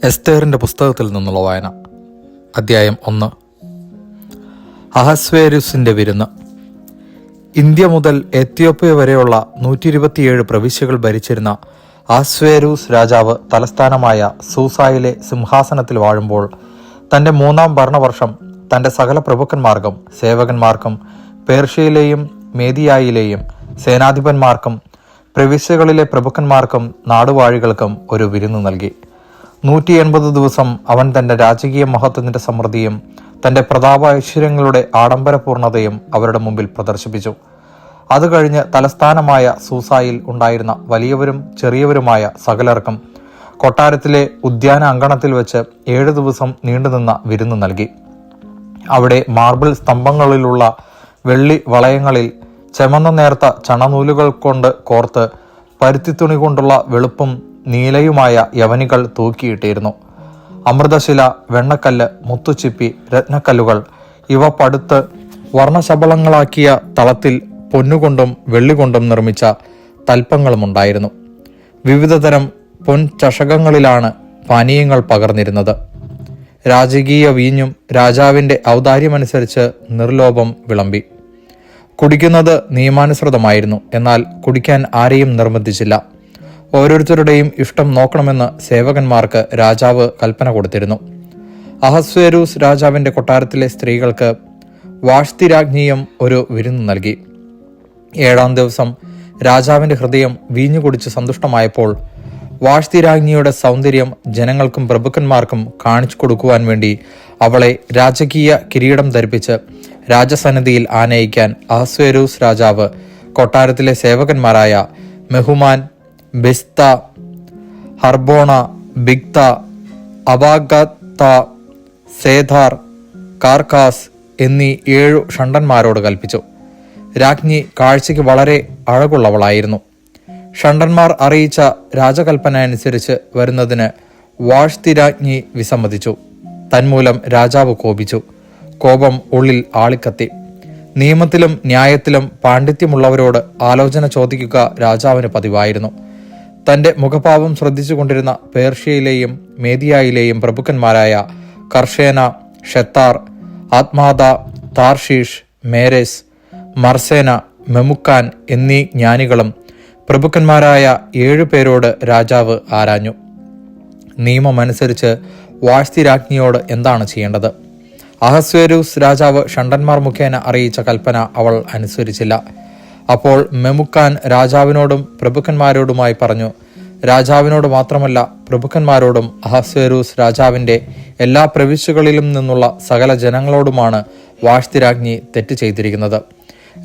എസ്തേറിൻ്റെ പുസ്തകത്തിൽ നിന്നുള്ള വായന. അധ്യായം 1. അഹസ്വേരുസിൻ്റെ വിരുന്ന്. ഇന്ത്യ മുതൽ എത്യോപ്യ വരെയുള്ള 127 പ്രവിശ്യകൾ ഭരിച്ചിരുന്ന അഹസ്വേരൂസ് രാജാവ് തലസ്ഥാനമായ സൂസായിലെ സിംഹാസനത്തിൽ വാഴുമ്പോൾ തൻ്റെ 3-ാം ഭരണവർഷം തൻ്റെ സകല പ്രഭുക്കന്മാർക്കും സേവകന്മാർക്കും പേർഷ്യയിലെയും മേദിയായിലെയും സേനാധിപന്മാർക്കും പ്രവിശ്യകളിലെ പ്രഭുക്കന്മാർക്കും നാടുവാഴികൾക്കും ഒരു വിരുന്ന് നൽകി. 180 ദിവസം അവൻ തൻ്റെ രാജകീയ മഹത്വത്തിൻ്റെ സമൃദ്ധിയും തൻ്റെ പ്രതാപൈശ്വര്യങ്ങളുടെ ആഡംബരപൂർണതയും അവരുടെ മുമ്പിൽ പ്രദർശിപ്പിച്ചു. അത് കഴിഞ്ഞ് തലസ്ഥാനമായ സൂസായിൽ ഉണ്ടായിരുന്ന വലിയവരും ചെറിയവരുമായ സകലർക്കും കൊട്ടാരത്തിലെ ഉദ്യാന അങ്കണത്തിൽ വെച്ച് 7 ദിവസം നീണ്ടുനിന്ന വിരുന്ന് നൽകി. അവിടെ മാർബിൾ സ്തംഭങ്ങളിലുള്ള വെള്ളി വളയങ്ങളിൽ ചെമന്ന നേർത്ത ചണനൂലുകൾ കൊണ്ട് കോർത്ത് പരുത്തിത്തുണി കൊണ്ടുള്ള വെളുപ്പും നീലയുമായ യവനികൾ തൂക്കിയിട്ടിരുന്നു. അമൃതശില, വെണ്ണക്കല്ല്, മുത്തുച്ചിപ്പി, രത്നക്കല്ലുകൾ ഇവ പടുത്ത് വർണ്ണശബളങ്ങളാക്കിയ തളത്തിൽ പൊന്നുകൊണ്ടും വെള്ളികൊണ്ടും നിർമ്മിച്ച തൽപ്പങ്ങളുമുണ്ടായിരുന്നു. വിവിധതരം പൊൻചഷകങ്ങളിലാണ് പാനീയങ്ങൾ പകർന്നിരുന്നത്. രാജകീയ വീഞ്ഞും രാജാവിൻ്റെ ഔദാര്യമനുസരിച്ച് നിർലോഭം വിളമ്പി. കുടിക്കുന്നത് നിയമാനുസൃതമായിരുന്നു. എന്നാൽ കുടിക്കാൻ ആരെയും നിർബന്ധിച്ചില്ല. ഓരോരുത്തരുടെയും ഇഷ്ടം നോക്കണമെന്ന് സേവകന്മാർക്ക് രാജാവ് കൽപ്പന കൊടുത്തിരുന്നു. അഹസ്വേരൂസ് രാജാവിൻ്റെ കൊട്ടാരത്തിലെ സ്ത്രീകൾക്ക് വാഷ്തി രാജ്ഞിയും ഒരു വിരുന്ന് നൽകി. 7-ാം ദിവസം രാജാവിൻ്റെ ഹൃദയം വീഞ്ഞു കുടിച്ച് സന്തുഷ്ടമായപ്പോൾ വാഷ്തി രാജ്ഞിയുടെ സൗന്ദര്യം ജനങ്ങൾക്കും പ്രഭുക്കന്മാർക്കും കാണിച്ചു കൊടുക്കുവാൻ വേണ്ടി അവളെ രാജകീയ കിരീടം ധരിപ്പിച്ച് രാജസന്നിധിയിൽ ആനയിക്കാൻ അഹസ്വേരൂസ് രാജാവ് കൊട്ടാരത്തിലെ സേവകന്മാരായ മെഹുമാൻ, ബിസ്ത, ഹർബോണ, ബിഗ്ത, അബാഗത്ത, സേധാർ, കാർക്കാസ് എന്നീ 7 ഷണ്ഡന്മാരോട് കൽപ്പിച്ചു. രാജ്ഞി കാഴ്ചയ്ക്ക് വളരെ അഴകുള്ളവളായിരുന്നു. ഷണ്ഡന്മാർ അറിയിച്ച രാജകൽപ്പന അനുസരിച്ച് വരുന്നതിന് വാഷ്തി രാജ്ഞി വിസമ്മതിച്ചു. തന്മൂലം രാജാവ് കോപിച്ചു. കോപം ഉള്ളിൽ ആളിക്കത്തി. നിയമത്തിലും ന്യായത്തിലും പാണ്ഡിത്യമുള്ളവരോട് ആലോചന ചോദിക്കുക രാജാവിന് പതിവായിരുന്നു. തൻ്റെ മുഖഭാവം ശ്രദ്ധിച്ചുകൊണ്ടിരുന്ന പേർഷ്യയിലെയും മേദിയായിലെയും പ്രഭുക്കന്മാരായ കർഷേന, ഷെത്താർ, ആത്മാദ, താർഷീഷ്, മേരേസ്, മർസേന, മെമുക്കാൻ എന്നീ ജ്ഞാനികളും പ്രഭുക്കന്മാരായ 7 പേരോട് രാജാവ് ആരാഞ്ഞു. നിയമമനുസരിച്ച് വാഷ്തി രാജ്ഞിയോട് എന്താണ് ചെയ്യേണ്ടത്? അഹസ്വേരൂസ് രാജാവ് ഷണ്ഡന്മാർ മുഖേന അറിയിച്ച കൽപ്പന അവൾ അനുസരിച്ചില്ല. അപ്പോൾ മെമുക്കാൻ രാജാവിനോടും പ്രഭുക്കന്മാരോടുമായി പറഞ്ഞു, രാജാവിനോട് മാത്രമല്ല പ്രഭുക്കന്മാരോടും അഹസ്വേരൂസ് രാജാവിൻ്റെ എല്ലാ പ്രവിശ്യകളിലും നിന്നുള്ള സകല ജനങ്ങളോടുമാണ് വാഷ്തി രാജ്ഞി തെറ്റ് ചെയ്തിരിക്കുന്നത്.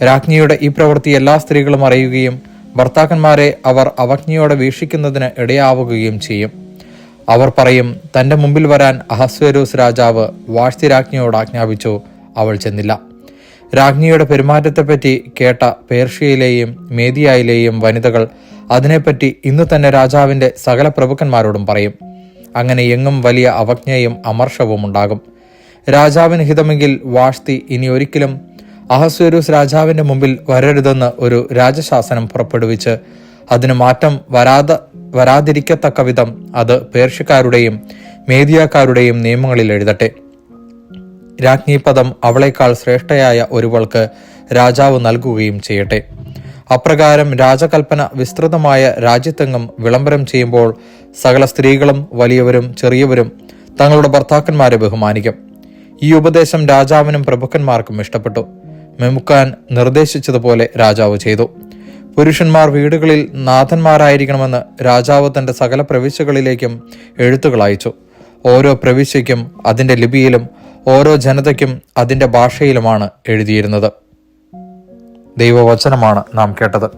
രാജ്ഞിയുടെ ഈ പ്രവൃത്തി എല്ലാ സ്ത്രീകളും അറിയുകയും ഭർത്താക്കന്മാരെ അവർ അവജ്ഞയോടെ വീക്ഷിക്കുന്നതിന് ഇടയാവുകയും ചെയ്യും. അവർ പറയും, തൻ്റെ മുമ്പിൽ വരാൻ അഹസ്വേരൂസ് രാജാവ് വാഷ്തി രാജ്ഞിയോട് ആജ്ഞാപിച്ചു. അവൾ ചെന്നില്ല. രാജ്ഞിയുടെ പെരുമാറ്റത്തെപ്പറ്റി കേട്ട പേർഷ്യയിലെയും മേദിയായിലെയും വനിതകൾ അതിനെപ്പറ്റി ഇന്നു തന്നെ രാജാവിൻ്റെ സകല പ്രഭുക്കന്മാരോടും പറയും. അങ്ങനെ എങ്ങും വലിയ അവജ്ഞയും അമർഷവും ഉണ്ടാകും. രാജാവിന് ഹിതമെങ്കിൽ വാഷ്തി ഇനി ഒരിക്കലും അഹസ്വേരൂസ് രാജാവിൻ്റെ മുമ്പിൽ വരരുതെന്ന് ഒരു രാജശാസനം പുറപ്പെടുവിച്ച് അതിന് മാറ്റം വരാതിരിക്കത്തക്ക വിധം അത് പേർഷ്യക്കാരുടെയും മേദിയാക്കാരുടെയും നിയമങ്ങളിൽ എഴുതട്ടെ. രാജ്ഞിപദം അവളേക്കാൾ ശ്രേഷ്ഠയായ ഒരുവൾക്ക് രാജാവ് നൽകുകയും ചെയ്യട്ടെ. അപ്രകാരം രാജകൽപ്പന വിസ്തൃതമായ രാജ്യത്തെങ്ങും വിളംബരം ചെയ്യുമ്പോൾ സകല സ്ത്രീകളും വലിയവരും ചെറിയവരും തങ്ങളുടെ ഭർത്താക്കന്മാരെ ബഹുമാനിക്കും. ഈ ഉപദേശം രാജാവിനും പ്രഭുക്കന്മാർക്കും ഇഷ്ടപ്പെട്ടു. മെമുക്കാൻ നിർദ്ദേശിച്ചതുപോലെ രാജാവ് ചെയ്തു. പുരുഷന്മാർ വീടുകളിൽ നാഥന്മാരായിരിക്കണമെന്ന് രാജാവ് തൻ്റെ സകല പ്രവിശ്യകളിലേക്കും എഴുത്തുകൾ അയച്ചു. ഓരോ പ്രവിശ്യയ്ക്കും അതിൻ്റെ ലിപിയിലും ഓരോ ജനതയ്ക്കും അതിൻ്റെ ഭാഷയിലുമാണ് എഴുതിയിരുന്നത്. ദൈവവചനമാണ് നാം കേട്ടത്.